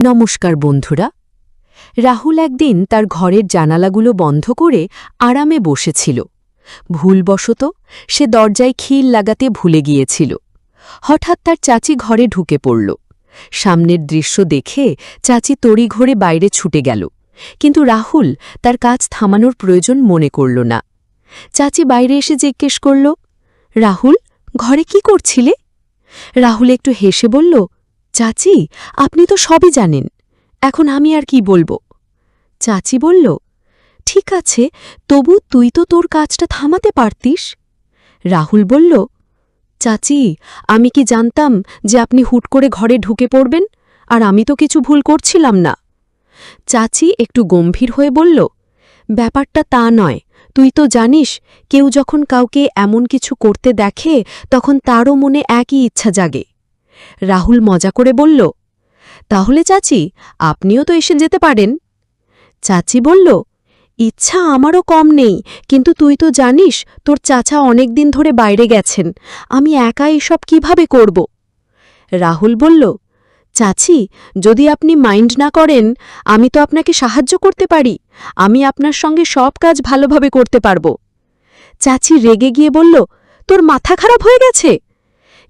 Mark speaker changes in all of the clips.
Speaker 1: নমস্কার বন্ধুরা। রাহুল একদিন তার ঘরের জানালাগুলো বন্ধ করে আরামে বসেছিল। ভুলবশত সে দরজায় খিল লাগাতে ভুলে গিয়েছিল। হঠাৎ তার চাচি ঘরে ঢুকে পড়ল। সামনের দৃশ্য দেখে চাচি তড়িঘড়ি বাইরে ছুটে গেল, কিন্তু রাহুল তার কাজ থামানোর প্রয়োজন মনে করল না। চাচি বাইরে এসে জিজ্ঞেস করল, রাহুল, ঘরে কি করছিলে? রাহুল একটু হেসে বলল, চাচি, আপনি তো সবই জানেন, এখন আমি আর কি বলবো? চাচি বলল, ঠিক আছে, তবু তুই তো তোর কাজটা থামাতে পারতিস। রাহুল বলল, চাচি, আমি কি জানতাম যে আপনি হুট করে ঘরে ঢুকে পড়বেন, আর আমি তো কিছু ভুল করছিলাম না। চাচি একটু গম্ভীর হয়ে বলল, ব্যাপারটা তা নয়, তুই তো জানিস, কেউ যখন কাউকে এমন কিছু করতে দেখে তখন তারও মনে একই ইচ্ছা জাগে। রাহুল মজা করে বলল, তাহলে চাচি, আপনিও তো এসে যেতে পারেন। চাচি বলল, ইচ্ছা আমারও কম নেই, কিন্তু তুই তো জানিস তোর চাচা অনেক দিন ধরে বাইরে গেছেন, আমি একা এসব কিভাবে করব? রাহুল বলল, চাচি, যদি আপনি মাইন্ড না করেন, আমি তো আপনাকে সাহায্য করতে পারি, আমি আপনার সঙ্গে সব কাজ ভালোভাবে করতে পারব। চাচি রেগে গিয়ে বলল, তোর মাথা খারাপ হয়ে গেছে?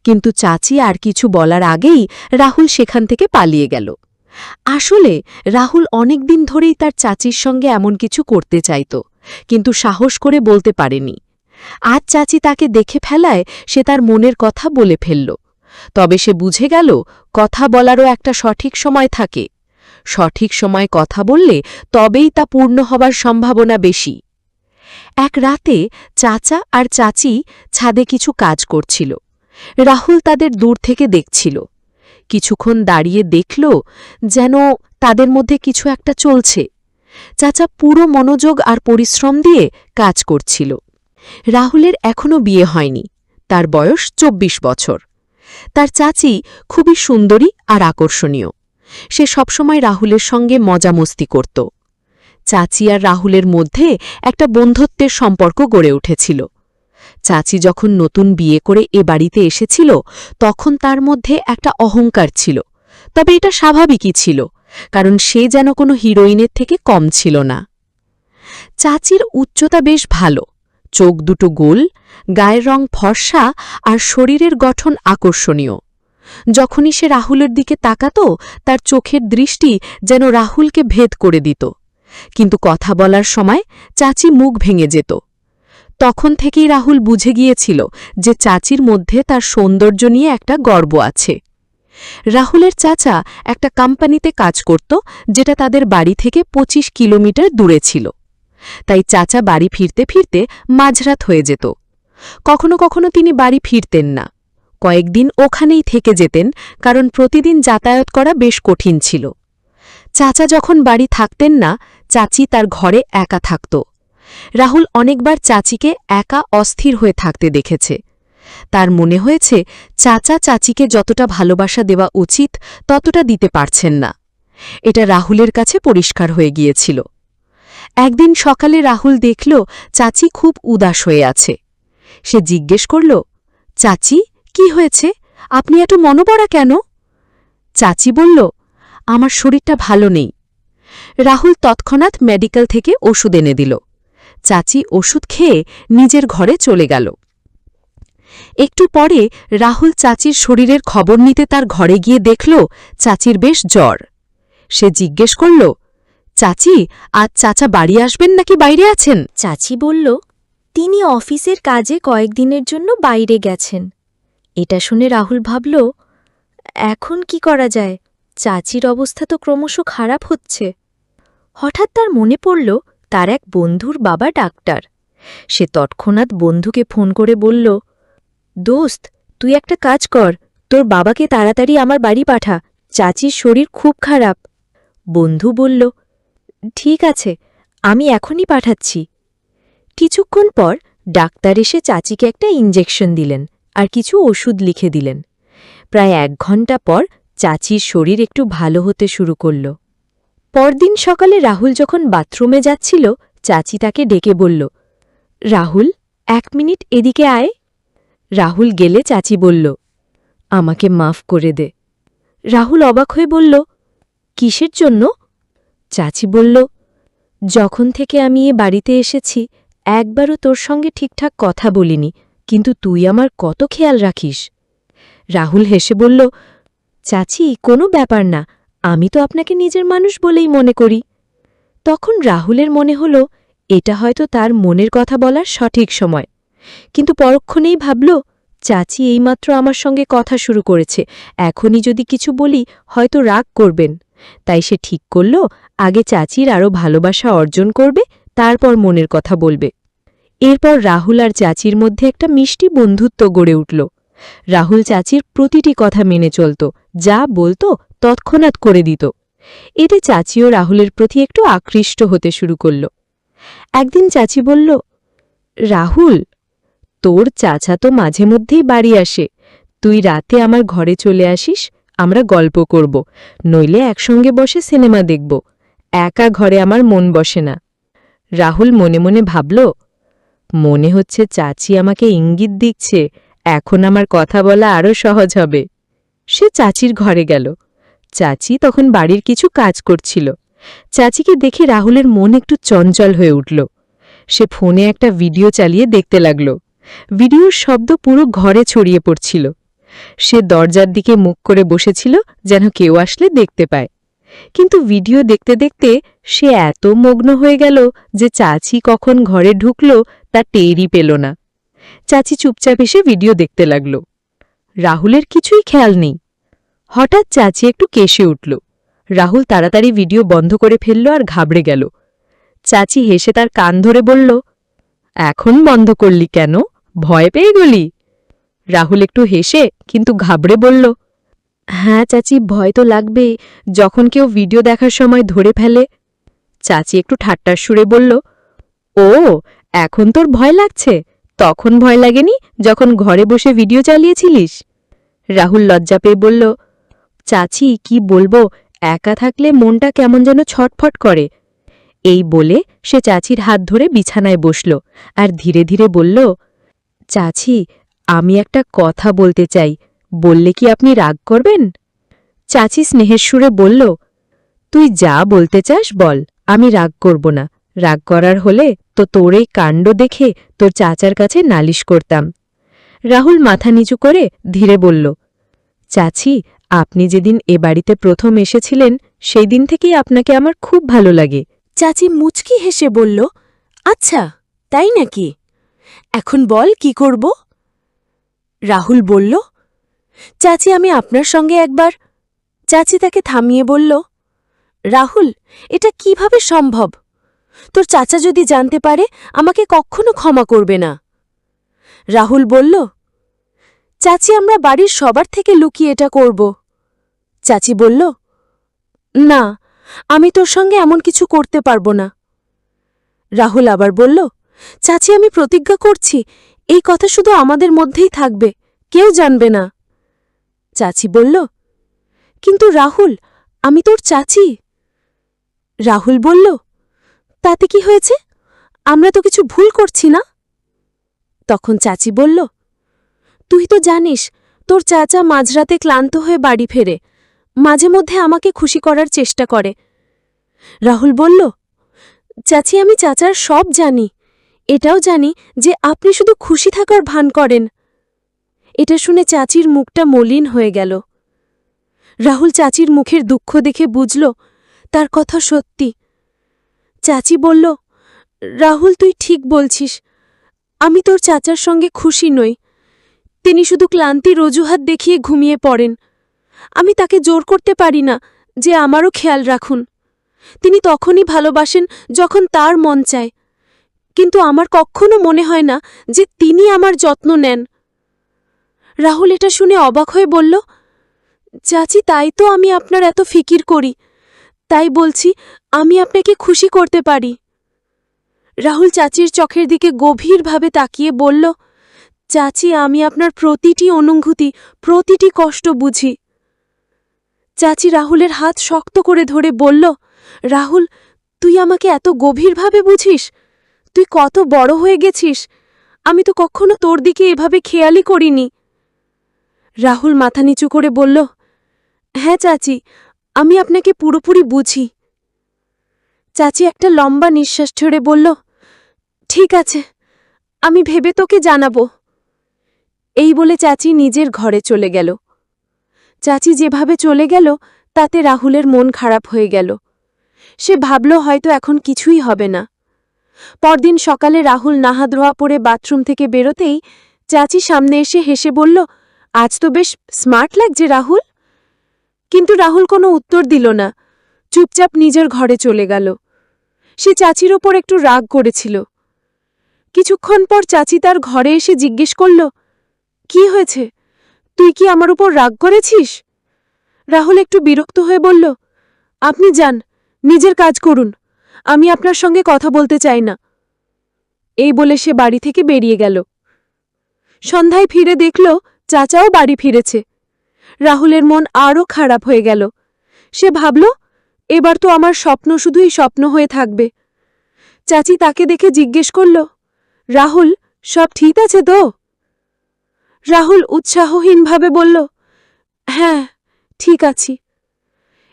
Speaker 1: কিন্তু চাচি আর কিছু বলার আগেই রাহুল সেখান থেকে পালিয়ে গেল। আসলে রাহুল অনেক দিন ধরেই তার চাচির সঙ্গে এমন কিছু করতে চাইত, কিন্তু সাহস করে বলতে পারেনি। আজ চাচি তাকে দেখে ফেলায় সে তার মনের কথা বলে ফেলল। তবে সে বুঝে গেল, কথা বলারও একটা সঠিক সময় থাকে। সঠিক সময় কথা বললে তবেই তা পূর্ণ হবার সম্ভাবনা বেশি। এক রাতে চাচা আর চাচি ছাদে কিছু কাজ করছিল। রাহুল তাদের দূর থেকে দেখছিল। কিছুক্ষণ দাঁড়িয়ে দেখল যেন তাদের মধ্যে কিছু একটা চলছে। চাচা পুরো মনোযোগ আর পরিশ্রম দিয়ে কাজ করছিল। রাহুলের এখনও বিয়ে হয়নি, তার বয়স ২৪ বছর। তার চাচি খুবই সুন্দরী আর আকর্ষণীয়। সে সবসময় রাহুলের সঙ্গে মজামস্তি করত। চাচি আর রাহুলের মধ্যে একটা বন্ধুত্বের সম্পর্ক গড়ে উঠেছিল। চাচি যখন নতুন বিয়ে করে এ বাড়িতে এসেছিল তখন তার মধ্যে একটা অহংকার ছিল, তবে এটা স্বাভাবিকই ছিল, কারণ সে যেন কোনো হিরোইনের থেকে কম ছিল না। চাচির উচ্চতা বেশ ভালো, চোখ দুটো গোল, গায়ের রং ফর্সা আর শরীরের গঠন আকর্ষণীয়। যখনই সে রাহুলের দিকে তাকাত তার চোখের দৃষ্টি যেন রাহুলকে ভেদ করে দিত। কিন্তু কথা বলার সময় চাচি মুখ ভেঙে যেত। তখন থেকেই রাহুল বুঝে গিয়েছিল যে চাচির মধ্যে তার সৌন্দর্য নিয়ে একটা গর্ব আছে। রাহুলের চাচা একটা কোম্পানিতে কাজ করত, যেটা তাদের বাড়ি থেকে ২৫ কিলোমিটার দূরে ছিল। তাই চাচা বাড়ি ফিরতে ফিরতে মাঝরাত হয়ে যেত। কখনো কখনো তিনি বাড়ি ফিরতেন না, কয়েকদিন ওখানেই থেকে যেতেন, কারণ প্রতিদিন যাতায়াত করা বেশ কঠিন ছিল। চাচা যখন বাড়ি থাকতেন না, চাচি তার ঘরে একা থাকত। রাহুল অনেকবার চাচিকে একা অস্থির হয়ে থাকতে দেখেছে। তার মনে হয়েছে চাচা চাচিকে যতটা ভালোবাসা দেওয়া উচিত ততটা দিতে পারছেন না। এটা রাহুলের কাছে পরিষ্কার হয়ে গিয়েছিল। একদিন সকালে রাহুল দেখল চাচি খুব উদাস হয়ে আছে। সে জিজ্ঞেস করল, চাচি, কি হয়েছে? আপনি এত মনমরা কেন? চাচি বলল, আমার শরীরটা ভালো নেই। রাহুল তৎক্ষণাৎ মেডিকেল থেকে ওষুধ এনে দিল। চাচি ওষুধ খেয়ে নিজের ঘরে চলে গেল। একটু পরে রাহুল চাচির শরীরের খবর নিতে তার ঘরে গিয়ে দেখল চাচির বেশ জ্বর। সে জিজ্ঞেস করল, চাচি, আজ চাচা বাড়ি আসবেন নাকি বাইরে আছেন?
Speaker 2: চাচি বলল, তিনি অফিসের কাজে কয়েকদিনের জন্য বাইরে গেছেন। এটা শুনে রাহুল ভাবল, এখন কি করা যায়? চাচির অবস্থা তো ক্রমশ খারাপ হচ্ছে। হঠাৎ তার মনে পড়ল তার এক বন্ধুর বাবা ডাক্তার। সে তৎক্ষণাৎ বন্ধুকে ফোন করে বলল, দোস্ত, তুই একটা কাজ কর, তোর বাবাকে তাড়াতাড়ি আমার বাড়ি পাঠা, চাচির শরীর খুব খারাপ। বন্ধু বলল, ঠিক আছে, আমি এখনই পাঠাচ্ছি। কিছুক্ষণ পর ডাক্তার এসে চাচিকে একটা ইঞ্জেকশন দিলেন আর কিছু ওষুধ লিখে দিলেন। প্রায় ১ ঘণ্টা পর চাচির শরীর একটু ভালো হতে শুরু করল। পরদিন সকালে রাহুল যখন বাথরুমে যাচ্ছিল, চাচি তাকে ডেকে বলল, রাহুল, ১ মিনিট এদিকে আয়। রাহুল গেলে চাচি বলল, আমাকে মাফ করে দে। রাহুল অবাক হয়ে বলল, কিসের জন্য? চাচি বলল, যখন থেকে আমি এ বাড়িতে এসেছি একবারও তোর সঙ্গে ঠিকঠাক কথা বলিনি, কিন্তু তুই আমার কত খেয়াল রাখিস। রাহুল হেসে বলল, চাচি, কোনো ব্যাপার না, আমি তো আপনাকে নিজের মানুষ বলেই মনে করি। তখন রাহুলের মনে হল এটা হয়তো তার মনের কথা বলার সঠিক সময়, কিন্তু পরক্ষণেই ভাবল, চাচি এইমাত্র আমার সঙ্গে কথা শুরু করেছে, এখনই যদি কিছু বলি হয়তো রাগ করবেন। তাই সে ঠিক করল আগে চাচির আরও ভালোবাসা অর্জন করবে, তারপর মনের কথা বলবে। এরপর রাহুল আর চাচির মধ্যে একটা মিষ্টি বন্ধুত্ব গড়ে উঠল। রাহুল চাচির প্রতিটি কথা মেনে চলত, যা বলতো তৎক্ষণাৎ করে দিত। এতে চাচিও রাহুলের প্রতি একটু আকৃষ্ট হতে শুরু করল। একদিন চাচি বলল, রাহুল, তোর চাচা তো মাঝে মধ্যেই বাড়ি আসে, তুই রাতে আমার ঘরে চলে আসিস, আমরা গল্প করব, নইলে একসঙ্গে বসে সিনেমা দেখব। একা ঘরে আমার মন বসে না। রাহুল মনে মনে ভাবল, মনে হচ্ছে চাচি আমাকে ইঙ্গিত দিচ্ছে, এখন আমার কথা বলা আরও সহজ হবে। সে চাচির ঘরে গেল। চাচি তখন বাড়ির কিছু কাজ করছিল। চাচিকে দেখে রাহুলের মন একটু চঞ্চল হয়ে উঠল। সে ফোনে একটা ভিডিও চালিয়ে দেখতে লাগল। ভিডিওর শব্দ পুরো ঘরে ছড়িয়ে পড়ছিল। সে দরজার দিকে মুখ করে বসেছিল যেন কেউ আসলে দেখতে পায়। কিন্তু ভিডিও দেখতে দেখতে সে এত মগ্ন হয়ে গেল যে চাচি কখন ঘরে ঢুকল তা টেরই পেল না। চাচি চুপচাপ এসে ভিডিও দেখতে লাগল। রাহুলের কিছুই খেয়াল নেই। হঠাৎ চাচি একটু কেশে উঠল। রাহুল তাড়াতাড়ি ভিডিও বন্ধ করে ফেলল আর ঘাবড়ে গেল। চাচি হেসে তার কান ধরে বলল, এখন বন্ধ করলি কেন? ভয় পেয়ে গেলি? রাহুল একটু হেসে কিন্তু ঘাবড়ে বলল, হ্যাঁ চাচি, ভয় তো লাগবে, যখন কেউ ভিডিও দেখার সময় ধরে ফেলে। চাচি একটু ঠাট্টার সুরে বলল, ও, এখন তোর ভয় লাগছে? তখন ভয় লাগেনি যখন ঘরে বসে ভিডিও চালিয়েছিলিস? রাহুল লজ্জা পেয়ে বলল, চাচি, কি বলবো, একা থাকলে মনটা কেমন যেন ছটফট করে। এই বলে সে চাচির হাত ধরে বিছানায় বসল আর ধীরে ধীরে বলল, চাচি, আমি একটা কথা বলতে চাই, বললে কি আপনি রাগ করবেন? চাচি স্নেহের সুরে বলল, তুই যা বলতে চাস বল, আমি রাগ করব না। রাগ করার হলে তো তোর এই কাণ্ড দেখে তোর চাচার কাছে নালিশ করতাম। রাহুল মাথা নিচু করে ধীরে বলল, চাচি, আপনি যেদিন এ বাড়িতে প্রথম এসেছিলেন সেই দিন থেকেই আপনাকে আমার খুব ভালো লাগে।
Speaker 1: চাচি মুচকি হেসে বলল, আচ্ছা, তাই নাকি? এখন বল কি করব? রাহুল বলল, চাচি, আমি আপনার সঙ্গে একবার। চাচি তাকে থামিয়ে বলল, রাহুল, এটা কিভাবে সম্ভব? তোর চাচা যদি জানতে পারে আমাকে কখনো ক্ষমা করবে না। রাহুল বলল, চাচি, আমরা বাড়ির সবার থেকে লুকিয়ে এটা করব। চাচি বলল, না, আমি তোর সঙ্গে এমন কিছু করতে পারব না। রাহুল আবার বলল, চাচি, আমি প্রতিজ্ঞা করছি এই কথা শুধু আমাদের মধ্যেই থাকবে, কেউ জানবে না। চাচি বলল, কিন্তু রাহুল, আমি তোর চাচি। রাহুল বলল, তাতে কি হয়েছে? আমরা তো কিছু ভুল করছি না। তখন চাচি বলল, তুই তো জানিস তোর চাচা মাঝরাতে ক্লান্ত হয়ে বাড়ি ফেরে, মাঝে মধ্যে আমাকে খুশি করার চেষ্টা করে। রাহুল বলল, চাচি, আমি চাচার সব জানি, এটাও জানি যে আপনি শুধু খুশি থাকার ভান করেন। এটা শুনে চাচির মুখটা মলিন হয়ে গেল। রাহুল চাচির মুখের দুঃখ দেখে বুঝল তার কথা সত্যি। চাচি বলল, রাহুল, তুই ঠিক বলছিস, আমি তোর চাচার সঙ্গে খুশি নই। তিনি শুধু ক্লান্তির অজুহাত দেখিয়ে ঘুমিয়ে পড়েন। আমি তাকে জোর করতে পারি না যে আমারও খেয়াল রাখুন। তিনি তখনই ভালোবাসেন যখন তার মন চায়, কিন্তু আমার কখনো মনে হয় না যে তিনি আমার যত্ন নেন। রাহুল এটা শুনে অবাক হয়ে বলল, চাচি, তাই তো আমি আপনার এত ফিকির করি, তাই বলছি আমি আপনাকে খুশি করতে পারি। রাহুল চাচির চোখের দিকে গভীরভাবে তাকিয়ে বলল, চাচি, আমি আপনার প্রতিটি অনুভূতি, প্রতিটি কষ্ট বুঝি। চাচি রাহুলের হাত শক্ত করে ধরে বলল, রাহুল, তুই আমাকে এত গভীরভাবে বুঝিস? তুই কত বড় হয়ে গেছিস, আমি তো কখনো তোর দিকে এভাবে খেয়ালই করিনি। রাহুল মাথা নিচু করে বলল, হ্যাঁ চাচি, আমি আপনাকে পুরোপুরি বুঝি। চাচি একটা লম্বা নিঃশ্বাস ছেড়ে বলল, ঠিক আছে, আমি ভেবে তোকে জানাবো। এই বলে চাচি নিজের ঘরে চলে গেল। চাচি যেভাবে চলে গেল তাতে রাহুলের মন খারাপ হয়ে গেল। সে ভাবল হয়তো এখন কিছুই হবে না। পরদিন সকালে রাহুল নাহাধোয়া পরে বাথরুম থেকে বেরোতেই চাচি সামনে এসে হেসে বলল, আজ তো বেশ স্মার্ট লাগছে রাহুল। কিন্তু রাহুল কোনো উত্তর দিল না, চুপচাপ নিজের ঘরে চলে গেল। সে চাচির ওপর একটু রাগ করেছিল। কিছুক্ষণ পর চাচি তার ঘরে এসে জিজ্ঞেস করল, কি হয়েছে, তুই কি আমার উপর রাগ করেছিস? রাহুল একটু বিরক্ত হয়ে বলল, আপনি যান, নিজের কাজ করুন, আমি আপনার সঙ্গে কথা বলতে চাই না। এই বলে সে বাড়ি থেকে বেরিয়ে গেল। সন্ধ্যায় ফিরে দেখল চাচাও বাড়ি ফিরেছে। রাহুলের মন আরও খারাপ হয়ে গেল। সে ভাবল, এবার তো আমার স্বপ্ন শুধুই স্বপ্ন হয়ে থাকবে। চাচি তাকে দেখে জিজ্ঞেস করল, রাহুল, সব ঠিক আছে তো? রাহুল উৎসাহহীনভাবে বলল, হ্যাঁ, ঠিক আছি।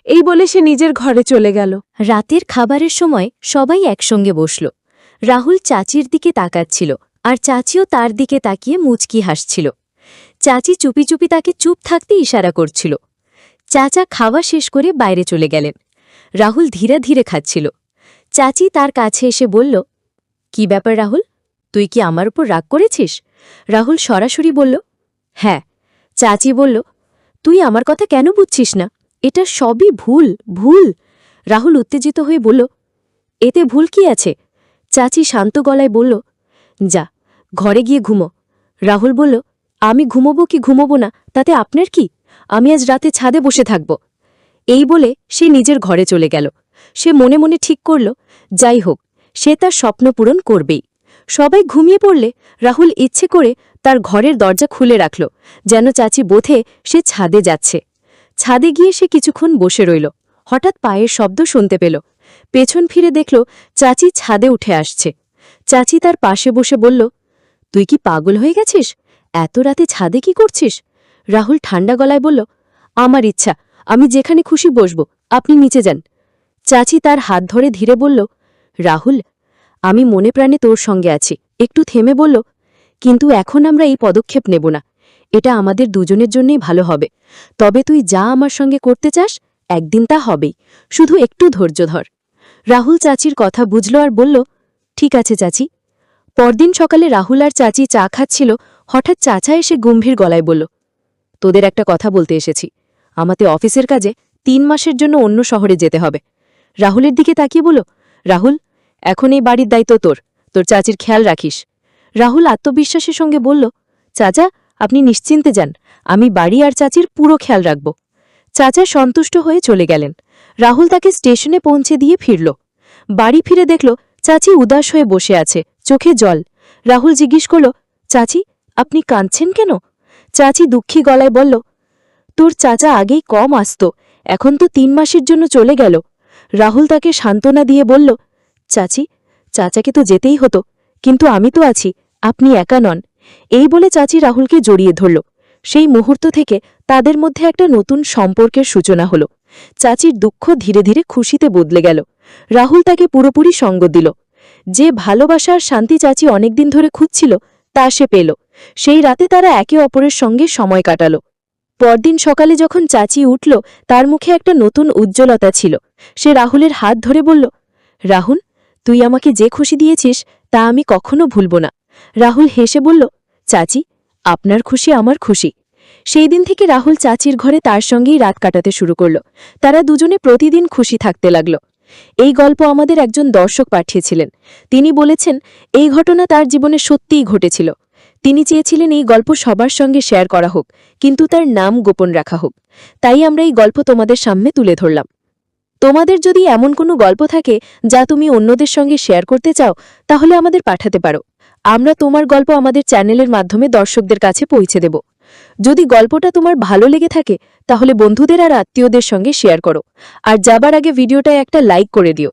Speaker 1: এই বলে সে নিজের ঘরে চলে গেল।
Speaker 2: রাতের খাবারের সময় সবাই একসঙ্গে বসল। রাহুল চাচির দিকে তাকাচ্ছিল, আর চাচিও তার দিকে তাকিয়ে মুচকি হাসছিল। চাচি চুপি চুপি তাকে চুপ থাকতে ইশারা করছিল। চাচা খাওয়া শেষ করে বাইরে চলে গেলেন। রাহুল ধীরে ধীরে খাচ্ছিল। চাচি তার কাছে এসে বলল, কি ব্যাপার রাহুল, তুই কি আমার উপর রাগ করেছিস? রাহুল সরাসরি বলল, হ্যাঁ। চাচি বলল, তুই আমার কথা কেন বুঝছিস না? এটা সবই ভুল, ভুল। রাহুল উত্তেজিত হয়ে বলল, এতে ভুল কি আছে? চাচি শান্ত গলায় বলল, যা, ঘরে গিয়ে ঘুমো। রাহুল বলল, আমি ঘুমোবো কি ঘুমোবো না তাতে আপনার কি? আমি আজ রাতে ছাদে বসে থাকব। এই বলে সে নিজের ঘরে চলে গেল। সে মনে মনে ঠিক করল, যাই হোক, সে তার স্বপ্ন পূরণ করবেই। সবাই ঘুমিয়ে পড়লে রাহুল ইচ্ছে করে তার ঘরের দরজা খুলে রাখল, যেন চাচি বোধে সে ছাদে যাচ্ছে। ছাদে গিয়ে সে কিছুক্ষণ বসে রইল। হঠাৎ পায়ের শব্দ শুনতে পেল। পেছন ফিরে দেখল চাচি ছাদে উঠে আসছে। চাচি তার পাশে বসে বলল, তুই কি পাগল হয়ে গেছিস? এত রাতে ছাদে কি করছিস? রাহুল ঠান্ডা গলায় বলল, আমার ইচ্ছা, আমি যেখানে খুশি বসব, আপনি নিচে যান। চাচি তার হাত ধরে ধীরে বলল, রাহুল, আমি মনে প্রাণে তোর সঙ্গে আছি। একটু থেমে বলল, কিন্তু এখন আমরা এই পদক্ষেপ নেব না। এটা আমাদের দুজনের জন্যই ভালো হবে। তবে তুই যা আমার সঙ্গে করতে চাস, একদিন তা হবেই। শুধু একটু ধৈর্য ধর। রাহুল চাচির কথা বুঝল আর বলল, ঠিক আছে চাচি। পরদিন সকালে রাহুল আর চাচি চা খাচ্ছিল। হঠাৎ চাচা এসে গম্ভীর গলায় বলল, তোদের একটা কথা বলতে এসেছি। আমাদের অফিসের কাজে 3 মাসের জন্য অন্য শহরে যেতে হবে। রাহুলের দিকে তাকিয়ে বলল, রাহুল, এখন এই বাড়ির দায়িত্ব তোর, তোর চাচির খেয়াল রাখিস। রাহুল আত্মবিশ্বাসের সঙ্গে বলল, চাচা, আপনি নিশ্চিন্তে যান, আমি বাড়ি আর চাচির পুরো খেয়াল রাখব। চাচা সন্তুষ্ট হয়ে চলে গেলেন। রাহুল তাকে স্টেশনে পৌঁছে দিয়ে ফিরল। বাড়ি ফিরে দেখল চাচি উদাস হয়ে বসে আছে, চোখে জল। রাহুল জিজ্ঞেস করল, চাচি, আপনি কাঁদছেন কেন? চাচি দুঃখী গলায় বলল, তোর চাচা আগেই কম আসত, এখন তো 3 মাসের জন্য চলে গেল। রাহুল তাকে সান্ত্বনা দিয়ে বলল, চাচি, চাচাকে তো যেতেই হতো, কিন্তু আমি তো আছি, আপনি একা নন। এই বলে চাচি রাহুলকে জড়িয়ে ধরল। সেই মুহূর্ত থেকে তাদের মধ্যে একটা নতুন সম্পর্কের সূচনা হল। চাচির দুঃখ ধীরে ধীরে খুশিতে বদলে গেল। রাহুল তাকে পুরোপুরি সঙ্গ দিল। যে ভালোবাসা আর শান্তি চাচি অনেকদিন ধরে খুঁজছিল, তা সে পেল। সেই রাতে তারা একে অপরের সঙ্গে সময় কাটাল। পরদিন সকালে যখন চাচি উঠল, তার মুখে একটা নতুন উজ্জ্বলতা ছিল। সে রাহুলের হাত ধরে বলল, রাহুল, তুই আমাকে যে খুশি দিয়েছিস তা আমি কখনো ভুলব না। রাহুল হেসে বলল, চাচি, আপনার খুশি আমার খুশি। সেই দিন থেকে রাহুল চাচির ঘরে তার সঙ্গেই রাত কাটাতে শুরু করল। তারা দুজনে প্রতিদিন খুশি থাকতে লাগল। এই গল্প আমাদের একজন দর্শক পাঠিয়েছিলেন। তিনি বলেছেন, এই ঘটনা তার জীবনে সত্যিই ঘটেছিল। তিনি চেয়েছিলেন এই গল্প সবার সঙ্গে শেয়ার করা হোক, কিন্তু তার নাম গোপন রাখা হোক। তাই আমরা এই গল্প তোমাদের সামনে তুলে ধরলাম। তোমাদের যদি এমন কোনো গল্প থাকে যা তুমি অন্যদের সঙ্গে শেয়ার করতে চাও, তাহলে আমাদের পাঠাতে পারো। আমরা তোমার গল্প আমাদের চ্যানেলের মাধ্যমে দর্শকদের কাছে পৌঁছে দেব। যদি গল্পটা তোমার ভালো লেগে থাকে, তাহলে বন্ধুদের আর আত্মীয়দের সঙ্গে শেয়ার করো। আর যাবার আগে ভিডিওটায় একটা লাইক করে দিও।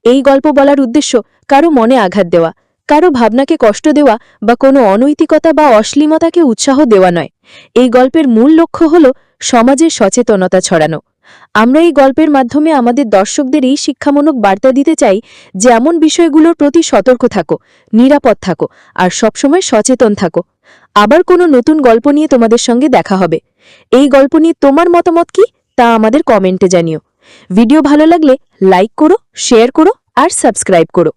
Speaker 2: এই গল্প বলার উদ্দেশ্য কারো মনে আঘাত দেওয়া, কারো ভাবনাকে কষ্ট দেওয়া বা কোনো অনৈতিকতা বা অশ্লীলতাকে উৎসাহ দেওয়া নয়। এই গল্পের মূল লক্ষ্য হল সমাজের সচেতনতা ছড়ানো। আমরা এই গল্পের মাধ্যমে আমাদের দর্শকদের এই শিক্ষামূলক বার্তা দিতে চাই যে এমন বিষয়গুলোর প্রতি সতর্ক থাকো, নিরাপদ থাকো আর সবসময় সচেতন থাকো। আবার কোনো নতুন গল্প নিয়ে তোমাদের সঙ্গে দেখা হবে। এই গল্প নিয়ে তোমার মতামত কি তা আমাদের কমেন্টে জানিও। ভিডিও ভালো লাগলে লাইক করো, শেয়ার করো আর সাবস্ক্রাইব করো।